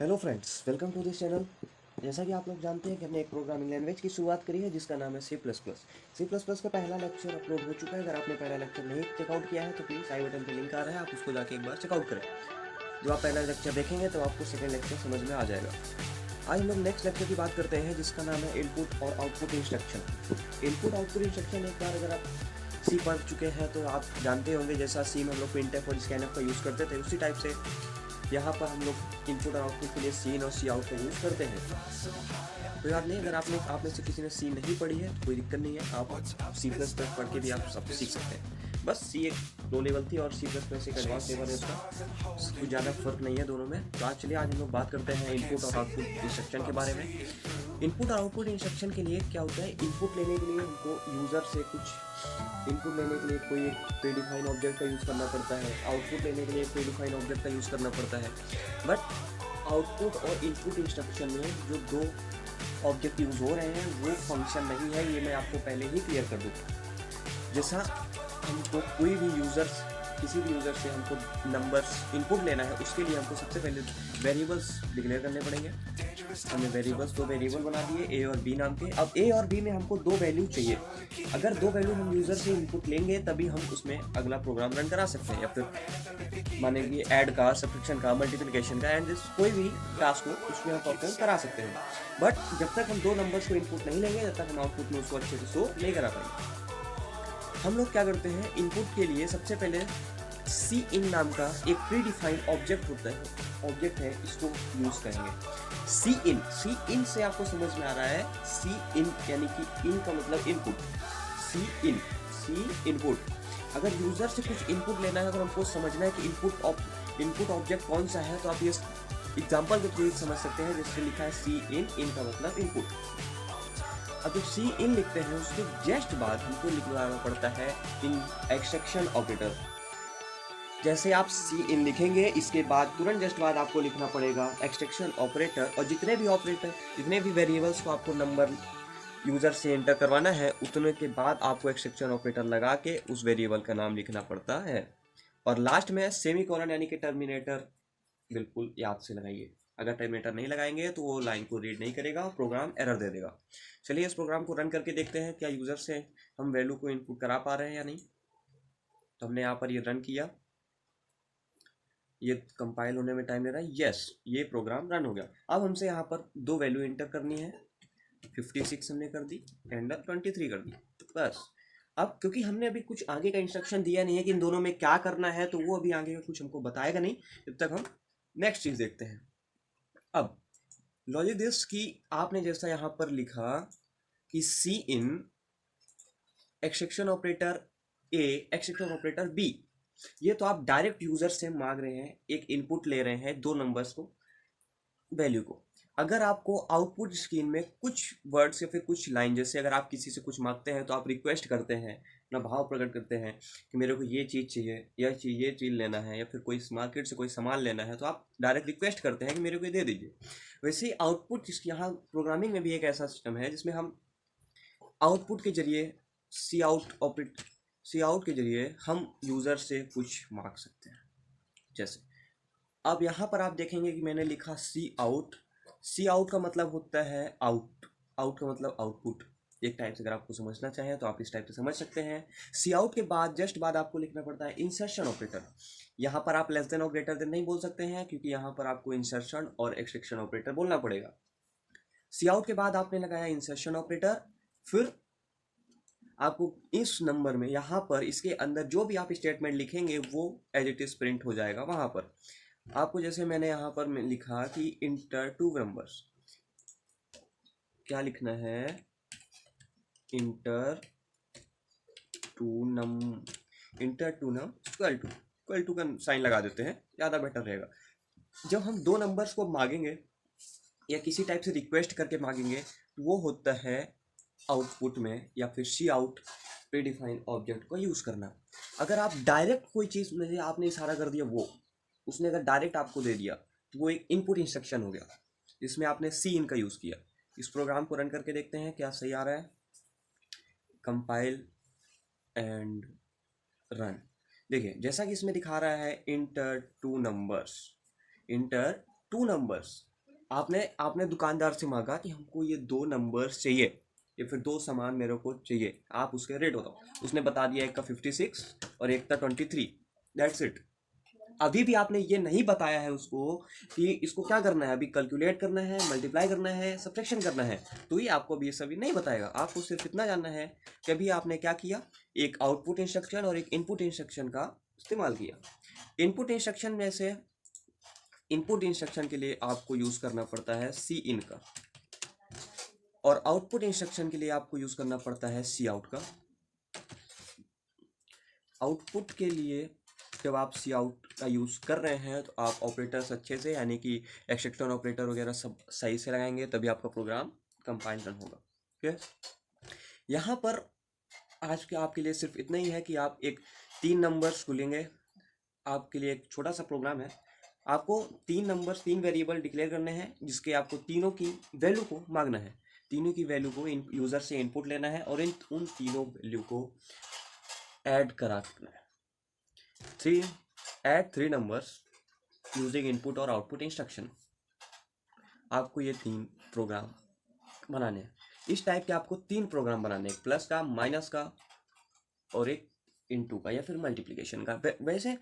Hello friends, welcome to this channel. जैसा कि आप लोग जानते हैं कि हमने एक प्रोग्रामिंग लैंग्वेज की शुरुआत करी है जिसका नाम है C plus plus. C plus plus का पहला लेक्चर अपलोड हो चुका है। अगर आपने पहला लेक्चर नहीं चेकआउट किया है तो प्लीज़ आई बटन पे लिंक आ रहा है, आप उसको जाके एक बार चेकआउट करें। जब आप पहला लेक्चर देखेंगे तो आपको सेकेंड लेक्चर समझ में आ जाएगा। आज हम लोग नेक्स्ट लेक्चर की बात करते हैं जिसका नाम है इनपुट और output instruction. Input output instruction एक बार अगर आप सी पढ़ चुके हैं तो आप जानते होंगे, जैसा सी में हम लोग प्रिंटफ और स्कैनफ का यूज़ करते थे, उसी टाइप से यहाँ पर हम लोग इनपुट और आउटपुट के लिए सीन और सी आउट का यूज़ करते हैं। कोई बात नहीं, अगर आप में से किसी ने सी नहीं पढ़ी है तो कोई दिक्कत नहीं है, आप सी प्लस प्लस पढ़ के भी आप सब सीख सकते हैं। बस सी एक लो लेवल थी और सी प्लस प्लस एक एडवांस लेवल है, उसका कुछ ज़्यादा फर्क नहीं है दोनों में। तो आज हम लोग बात करते हैं इनपुट और आउटपुट इंस्ट्रक्शन के बारे में। इनपुट और आउटपुट इंस्ट्रक्शन के लिए क्या होता है, इनपुट लेने के लिए हमको यूज़र से कुछ इनपुट लेने के लिए कोई एक प्रीडिफाइन ऑब्जेक्ट का यूज़ करना पड़ता है, आउटपुट लेने के लिए प्रीडिफाइन ऑब्जेक्ट का यूज़ करना पड़ता है। बट आउटपुट और इनपुट इंस्ट्रक्शन में जो दो ऑब्जेक्ट यूज़ हो रहे हैं वो फंक्शन नहीं है, ये मैं आपको पहले ही क्लियर कर दूँ। जैसा हमको कोई भी यूज़र्स किसी भी यूज़र से हमको नंबर्स इनपुट लेना है, उसके लिए हमको सबसे पहले वेरिएबल्स डिक्लेयर करने पड़ेंगे। हमने वेरिएबल्स दो वेरिएबल बना दिए ए और बी नाम के। अब ए और बी में हमको दो वैल्यू चाहिए। अगर दो वैल्यू हम यूज़र से इनपुट लेंगे तभी हम उसमें अगला प्रोग्राम रन करा सकते हैं, या फिर मानेंगे ऐड का, सब्ट्रैक्शन का, मल्टीप्लिकेशन का, एंड कोई भी टास्क हो उसमें हम परफॉर्म करा सकते हैं। बट जब तक हम दो नंबर्स को इनपुट नहीं लेंगे तब तक हम आउटपुट में उसको अच्छे से शो नहीं करा पाएंगे। हम लोग क्या करते हैं, इनपुट के लिए सबसे पहले सी इन नाम का एक प्रीडिफाइंड ऑब्जेक्ट होता है, ऑब्जेक्ट है, इसको यूज करेंगे। सी इन से आपको समझ में आ रहा है, सी इन यानी कि इन का मतलब इनपुट, सी इनपुट। अगर यूजर से कुछ इनपुट लेना है, अगर हमको समझना है कि इनपुट ऑब्जेक्ट कौन सा है, तो आप ये एग्जांपल के थ्रू समझ सकते हैं। जिससे लिखा है सी इन का मतलब इनपुट। अब जब सी इन लिखते हैं उसके जस्ट बाद हमको लिखना पड़ता है इन एक्सट्रैक्शन ऑपरेटर। जैसे आप सी इन लिखेंगे, इसके बाद तुरंत जस्ट बाद आपको लिखना पड़ेगा एक्सट्रैक्शन ऑपरेटर, और जितने भी वेरिएबल्स को आपको नंबर यूज़र से एंटर करवाना है उतने के बाद आपको एक्सट्रैक्शन ऑपरेटर लगा के उस वेरिएबल का नाम लिखना पड़ता है। और लास्ट में सेमीकोलन यानी कि टर्मिनेटर बिल्कुल याद से लगाइए। अगर टर्मिनेटर नहीं लगाएंगे तो वो लाइन को रीड नहीं करेगा और प्रोग्राम एरर दे देगा। चलिए इस प्रोग्राम को रन करके देखते हैं क्या यूज़र से हम वैल्यू को इनपुट करा पा रहे हैं या नहीं। तो हमने यहाँ पर ये रन किया, ये कंपाइल होने में टाइम ले रहा है। यस, ये प्रोग्राम रन हो गया। अब हमसे यहाँ पर दो वैल्यू एंटर करनी है, 56 हमने कर दी एंड 23 कर दी। बस अब क्योंकि हमने अभी कुछ आगे का इंस्ट्रक्शन दिया नहीं है कि इन दोनों में क्या करना है, तो वो अभी आगे का कुछ हमको बताएगा नहीं। जब तक हम नेक्स्ट चीज़ देखते हैं। अब लॉजिक दिस की आपने जैसा यहाँ पर लिखा कि C in extraction operator A extraction operator B, ये तो आप डायरेक्ट यूजर से मांग रहे हैं, एक इनपुट ले रहे हैं दो नंबर्स को, वैल्यू को। अगर आपको आउटपुट स्क्रीन में कुछ वर्ड्स या फिर कुछ लाइन, जैसे अगर आप किसी से कुछ मांगते हैं तो आप रिक्वेस्ट करते हैं, अपना भाव प्रकट करते हैं कि मेरे को ये चीज़ चाहिए, ये चीज़ लेना है, या फिर कोई मार्केट से कोई सामान लेना है, तो आप डायरेक्ट रिक्वेस्ट करते हैं कि मेरे को ये दे दीजिए। वैसे ही आउटपुट यहाँ प्रोग्रामिंग में भी एक ऐसा सिस्टम है जिसमें हम आउटपुट के जरिए सी आउट के जरिए हम यूज़र से कुछ मांग सकते हैं। जैसे अब यहाँ पर आप देखेंगे कि मैंने लिखा सी आउट का मतलब होता है आउट का मतलब आउटपुट। एक टाइप से अगर आपको समझना चाहें तो आप इस टाइप से समझ सकते हैं। सी आउट के बाद जस्ट बाद आपको लिखना पड़ता है इंसर्शन ऑपरेटर। यहाँ पर आप लेस देन और ग्रेटर देन नहीं बोल सकते हैं, क्योंकि यहाँ पर आपको इंसर्शन और एक्सट्रैक्शन ऑपरेटर बोलना पड़ेगा। सी आउट के बाद आपने लगाया इंसर्शन ऑपरेटर, फिर आपको इस नंबर में यहाँ पर इसके अंदर जो भी आप स्टेटमेंट लिखेंगे वो एज इट इज प्रिंट हो जाएगा। वहाँ पर आपको जैसे मैंने यहाँ पर लिखा कि इंटर टू नंबर्स, क्या लिखना है, inter two num equal to का साइन लगा देते हैं, ज़्यादा बेटर रहेगा। जब हम दो नंबर्स को मांगेंगे या किसी टाइप से रिक्वेस्ट करके मांगेंगे, वो होता है आउटपुट में या फिर सी आउट प्रीडिफाइंड ऑब्जेक्ट को यूज़ करना। अगर आप डायरेक्ट कोई चीज़ में आपने इशारा कर दिया, वो उसने अगर डायरेक्ट आपको दे दिया तो वो एक इनपुट इंस्ट्रक्शन हो गया जिसमें आपने सी इन का यूज़ किया। इस प्रोग्राम को रन करके देखते हैं क्या सही आ रहा है। Compile and run. देखिए जैसा कि इसमें दिखा रहा है inter two numbers, inter two numbers. आपने आपने दुकानदार से मांगा कि हमको ये दो नंबर्स चाहिए, या फिर दो सामान मेरे को चाहिए, आप उसके रेट बताओ। उसने बता दिया एक का 56 और एक का 23। That's it. अभी भी आपने ये नहीं बताया है उसको कि इसको क्या करना है, अभी कैलकुलेट करना है, मल्टीप्लाई करना है, सब्ट्रैक्शन करना है, तो ये आपको अभी ये सभी नहीं बताएगा। आपको सिर्फ इतना जानना है कि अभी आपने क्या किया, एक आउटपुट इंस्ट्रक्शन और एक इनपुट इंस्ट्रक्शन का इस्तेमाल किया। इनपुट इंस्ट्रक्शन में से इनपुट इंस्ट्रक्शन के लिए आपको यूज़ करना पड़ता है सी इन का, और आउटपुट इंस्ट्रक्शन के लिए आपको यूज़ करना पड़ता है सी आउट का। आउटपुट के लिए जब आप सी आउट का यूज़ कर रहे हैं तो आप ऑपरेटर्स अच्छे से, यानी कि एक्सेप्शन ऑपरेटर वगैरह सब सही से लगाएंगे, तभी आपका प्रोग्राम कंपाइल रन होगा। ठीक है, यहाँ पर आज के आपके लिए सिर्फ इतना ही है कि आप एक 3 नंबर्स को लेंगे। आपके लिए एक छोटा सा प्रोग्राम है, आपको 3 नंबर्स, 3 वेरिएबल डिक्लेयर करने हैं, जिसके आपको तीनों की वैल्यू को मांगना है। तीनों की वैल्यू को यूज़र से इनपुट लेना है और उन तीनों वैल्यू को ऐड करा देना है। ऐड 3 नंबर्स यूजिंग इनपुट और आउटपुट इंस्ट्रक्शन। आपको ये 3 प्रोग्राम बनाने हैं। इस टाइप के आपको 3 प्रोग्राम बनाने हैं, प्लस का, माइनस का और एक इनटू का या फिर मल्टीप्लिकेशन का। वैसे